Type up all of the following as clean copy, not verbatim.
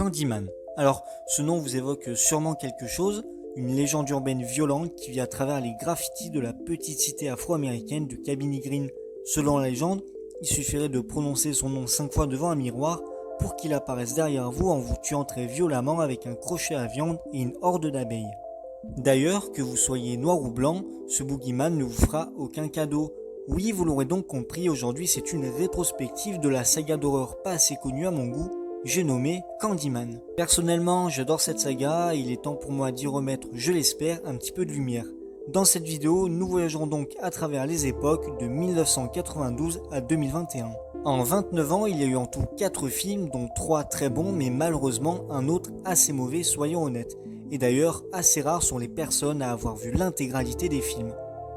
Candyman. Alors, ce nom vous évoque sûrement quelque chose, une légende urbaine violente qui vit à travers les graffitis de la petite cité afro-américaine de Cabrini Green. Selon la légende, il suffirait de prononcer son nom 5 fois devant un miroir pour qu'il apparaisse derrière vous en vous tuant très violemment avec un crochet à viande et une horde d'abeilles. D'ailleurs, que vous soyez noir ou blanc, ce boogeyman ne vous fera aucun cadeau. Oui, vous l'aurez donc compris, aujourd'hui c'est une rétrospective de la saga d'horreur pas assez connue à mon goût, j'ai nommé Candyman. Personnellement, j'adore cette saga et il est temps pour moi d'y remettre, je l'espère, un petit peu de lumière. Dans cette vidéo, nous voyagerons donc à travers les époques de 1992 à 2021. En 29 ans, il y a eu en tout 4 films, dont 3 très bons, mais malheureusement un autre assez mauvais, soyons honnêtes. Et d'ailleurs, assez rares sont les personnes à avoir vu l'intégralité des films.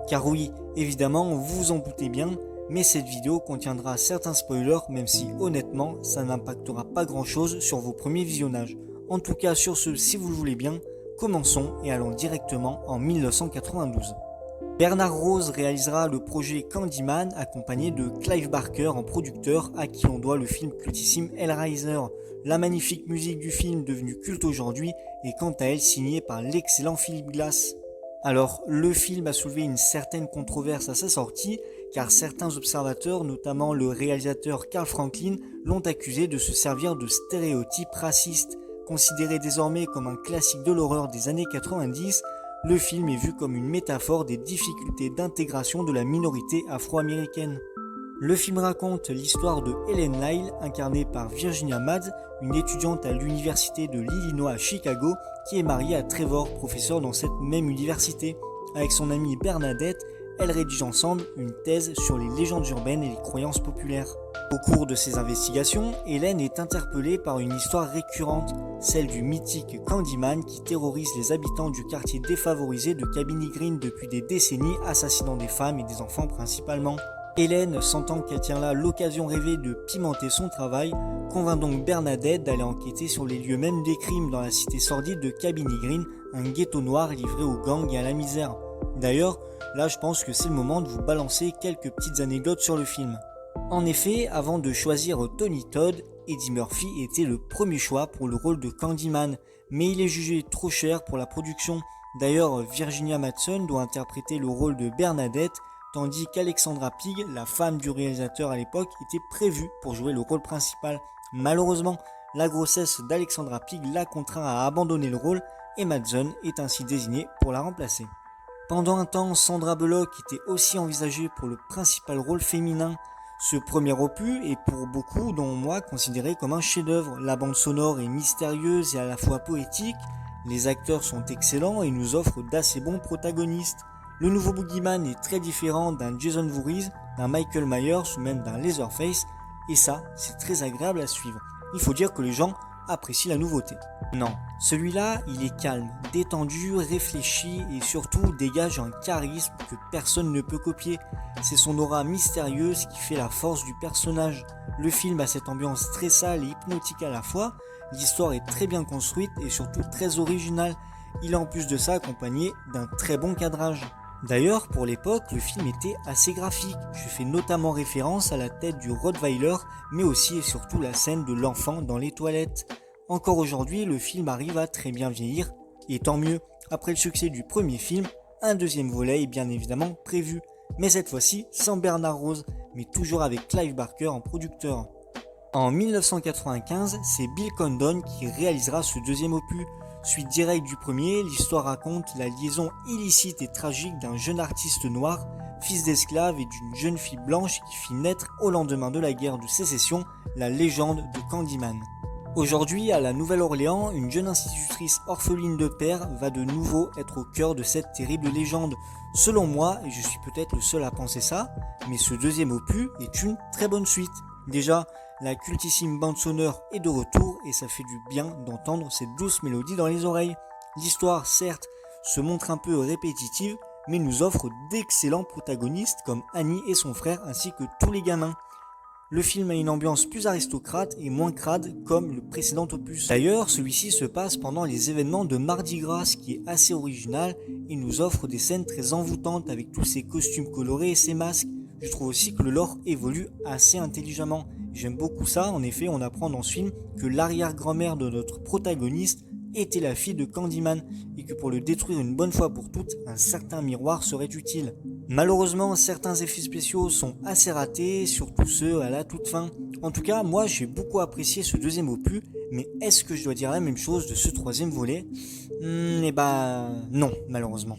Car oui, évidemment, vous vous en doutez bien, mais cette vidéo contiendra certains spoilers, même si honnêtement, ça n'impactera pas grand chose sur vos premiers visionnages. En tout cas, sur ce, si vous le voulez bien, commençons et allons directement en 1992. Bernard Rose réalisera le projet Candyman accompagné de Clive Barker en producteur à qui on doit le film cultissime Hellraiser. La magnifique musique du film devenue culte aujourd'hui est quant à elle signée par l'excellent Philip Glass. Alors, le film a soulevé une certaine controverse à sa sortie car certains observateurs, notamment le réalisateur Carl Franklin, l'ont accusé de se servir de stéréotypes racistes. Considéré désormais comme un classique de l'horreur des années 90, le film est vu comme une métaphore des difficultés d'intégration de la minorité afro-américaine. Le film raconte l'histoire de Helen Lyle, incarnée par Virginia Madsen, une étudiante à l'université de l'Illinois à Chicago, qui est mariée à Trevor, professeur dans cette même université. Avec son amie Bernadette, elles rédigent ensemble une thèse sur les légendes urbaines et les croyances populaires. Au cours de ces investigations, Helen est interpellée par une histoire récurrente, celle du mythique Candyman qui terrorise les habitants du quartier défavorisé de Cabrini Green depuis des décennies, assassinant des femmes et des enfants principalement. Hélène, sentant qu'elle tient là l'occasion rêvée de pimenter son travail, convainc donc Bernadette d'aller enquêter sur les lieux mêmes des crimes dans la cité sordide de Cabrini Green, un ghetto noir livré aux gangs et à la misère. D'ailleurs, là je pense que c'est le moment de vous balancer quelques petites anecdotes sur le film. En effet, avant de choisir Tony Todd, Eddie Murphy était le premier choix pour le rôle de Candyman, mais il est jugé trop cher pour la production. D'ailleurs, Virginia Madsen doit interpréter le rôle de Bernadette, tandis qu'Alexandra Pig, la femme du réalisateur à l'époque, était prévue pour jouer le rôle principal. Malheureusement, la grossesse d'Alexandra Pig l'a contraint à abandonner le rôle et Madsen est ainsi désignée pour la remplacer. Pendant un temps, Sandra Bullock était aussi envisagée pour le principal rôle féminin. Ce premier opus est pour beaucoup, dont moi, considéré comme un chef-d'œuvre. La bande sonore est mystérieuse et à la fois poétique, les acteurs sont excellents et nous offrent d'assez bons protagonistes. Le nouveau Boogeyman est très différent d'un Jason Voorhees, d'un Michael Myers ou même d'un Leatherface, et ça, c'est très agréable à suivre. Il faut dire que les gens apprécient la nouveauté. Non, celui-là, il est calme, détendu, réfléchi et surtout dégage un charisme que personne ne peut copier. C'est son aura mystérieuse qui fait la force du personnage. Le film a cette ambiance très sale et hypnotique à la fois, l'histoire est très bien construite et surtout très originale. Il est en plus de ça accompagné d'un très bon cadrage. D'ailleurs, pour l'époque, le film était assez graphique. Je fais notamment référence à la tête du Rottweiler, mais aussi et surtout la scène de l'enfant dans les toilettes. Encore aujourd'hui, le film arrive à très bien vieillir, et tant mieux. Après le succès du premier film, un deuxième volet est bien évidemment prévu. Mais cette fois-ci sans Bernard Rose, mais toujours avec Clive Barker en producteur. En 1995, c'est Bill Condon qui réalisera ce deuxième opus. Suite directe du premier, l'histoire raconte la liaison illicite et tragique d'un jeune artiste noir, fils d'esclave et d'une jeune fille blanche qui fit naître au lendemain de la guerre de sécession la légende de Candyman. Aujourd'hui, à la Nouvelle-Orléans, une jeune institutrice orpheline de père va de nouveau être au cœur de cette terrible légende. Selon moi, et je suis peut-être le seul à penser ça, mais ce deuxième opus est une très bonne suite. Déjà, la cultissime bande sonore est de retour et ça fait du bien d'entendre cette douce mélodie dans les oreilles. L'histoire, certes, se montre un peu répétitive, mais nous offre d'excellents protagonistes comme Annie et son frère ainsi que tous les gamins. Le film a une ambiance plus aristocrate et moins crade comme le précédent opus. D'ailleurs, celui-ci se passe pendant les événements de Mardi Gras, ce qui est assez original et nous offre des scènes très envoûtantes avec tous ces costumes colorés et ces masques. Je trouve aussi que le lore évolue assez intelligemment J'aime beaucoup ça, en effet on apprend dans ce film que l'arrière-grand-mère de notre protagoniste était la fille de Candyman et que pour le détruire une bonne fois pour toutes, un certain miroir serait utile. Malheureusement, certains effets spéciaux sont assez ratés, surtout ceux à la toute fin. En tout cas, moi j'ai beaucoup apprécié ce deuxième opus, mais est-ce que je dois dire la même chose de ce troisième volet? Eh bah non, malheureusement.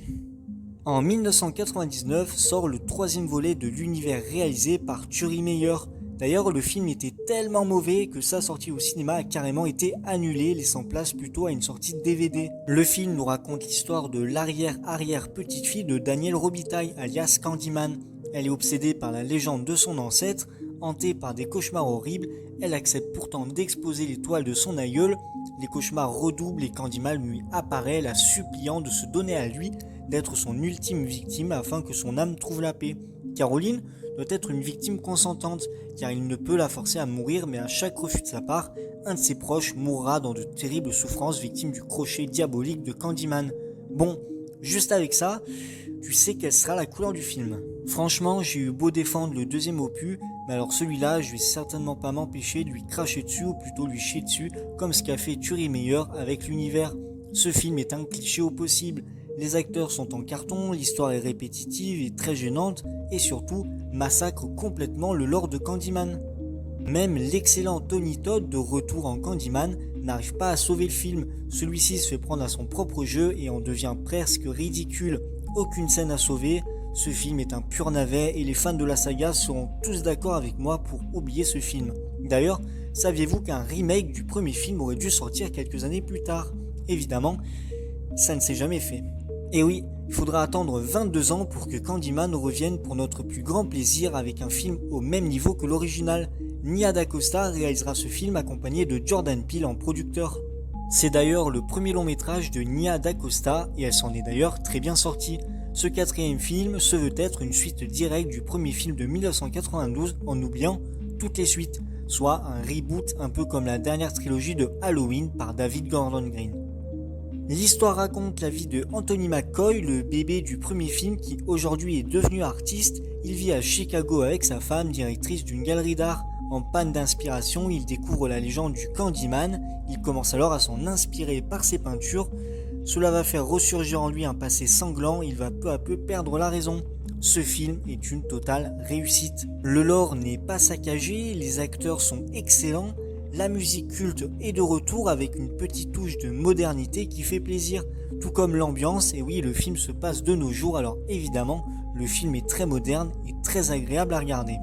En 1999 sort le troisième volet de l'univers réalisé par Turi Meyer. D'ailleurs, le film était tellement mauvais que sa sortie au cinéma a carrément été annulée, laissant place plutôt à une sortie de DVD. Le film nous raconte l'histoire de l'arrière-petite-fille de Danielle Robitaille, alias Candyman. Elle est obsédée par la légende de son ancêtre, hantée par des cauchemars horribles, elle accepte pourtant d'exposer les toiles de son aïeul. Les cauchemars redoublent et Candyman lui apparaît, la suppliant de se donner à lui, d'être son ultime victime afin que son âme trouve la paix. Caroline doit être une victime consentante, car il ne peut la forcer à mourir, mais à chaque refus de sa part, un de ses proches mourra dans de terribles souffrances, victime du crochet diabolique de Candyman. Bon, juste avec ça, tu sais quelle sera la couleur du film. Franchement, j'ai eu beau défendre le deuxième opus, mais alors celui-là, je vais certainement pas m'empêcher de lui cracher dessus, ou plutôt lui chier dessus, comme ce qu'a fait Turi Meyer avec l'univers. Ce film est un cliché au possible. Les acteurs sont en carton, l'histoire est répétitive et très gênante, et surtout, massacre complètement le lore de Candyman. Même l'excellent Tony Todd, de retour en Candyman, n'arrive pas à sauver le film. Celui-ci se fait prendre à son propre jeu et en devient presque ridicule. Aucune scène à sauver, ce film est un pur navet et les fans de la saga seront tous d'accord avec moi pour oublier ce film. D'ailleurs, saviez-vous qu'un remake du premier film aurait dû sortir quelques années plus tard? Évidemment, ça ne s'est jamais fait. Et oui, il faudra attendre 22 ans pour que Candyman revienne pour notre plus grand plaisir avec un film au même niveau que l'original. Nia DaCosta réalisera ce film accompagné de Jordan Peele en producteur. C'est d'ailleurs le premier long métrage de Nia DaCosta et elle s'en est d'ailleurs très bien sortie. Ce quatrième film se veut être une suite directe du premier film de 1992 en oubliant toutes les suites, soit un reboot un peu comme la dernière trilogie de Halloween par David Gordon Green. L'histoire raconte la vie de Anthony McCoy, le bébé du premier film qui aujourd'hui est devenu artiste. Il vit à Chicago avec sa femme, directrice d'une galerie d'art. En panne d'inspiration, il découvre la légende du Candyman. Il commence alors à s'en inspirer par ses peintures. Cela va faire ressurgir en lui un passé sanglant, il va peu à peu perdre la raison. Ce film est une totale réussite. Le lore n'est pas saccagé, les acteurs sont excellents. La musique culte est de retour avec une petite touche de modernité qui fait plaisir, tout comme l'ambiance, et oui, le film se passe de nos jours, alors évidemment, le film est très moderne et très agréable à regarder.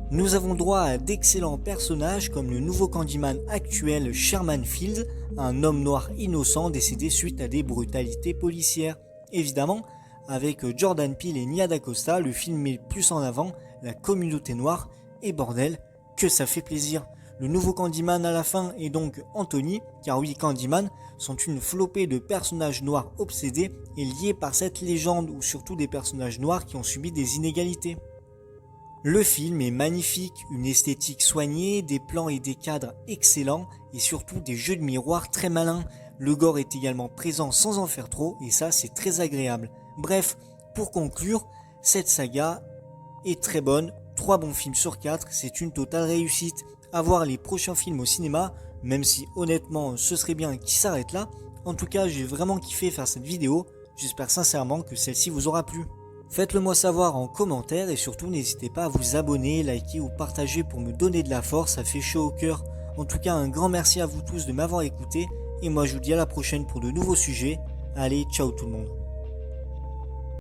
Nous avons droit à d'excellents personnages comme le nouveau Candyman actuel Sherman Fields, un homme noir innocent décédé suite à des brutalités policières. Évidemment, avec Jordan Peele et Nia DaCosta, le film met plus en avant la communauté noire, et bordel, que ça fait plaisir. Le nouveau Candyman à la fin est donc Anthony, car oui, Candyman sont une flopée de personnages noirs obsédés et liés par cette légende, ou surtout des personnages noirs qui ont subi des inégalités. Le film est magnifique, une esthétique soignée, des plans et des cadres excellents, et surtout des jeux de miroir très malins. Le gore est également présent sans en faire trop, et ça c'est très agréable. Bref, pour conclure, cette saga est très bonne, 3 bons films sur 4, c'est une totale réussite. À voir les prochains films au cinéma, même si honnêtement ce serait bien qu'ils s'arrêtent là. En tout cas, j'ai vraiment kiffé faire cette vidéo, j'espère sincèrement que celle-ci vous aura plu. Faites-le moi savoir en commentaire et surtout n'hésitez pas à vous abonner, liker ou partager pour me donner de la force, ça fait chaud au cœur. En tout cas, un grand merci à vous tous de m'avoir écouté et moi je vous dis à la prochaine pour de nouveaux sujets. Allez, ciao tout le monde.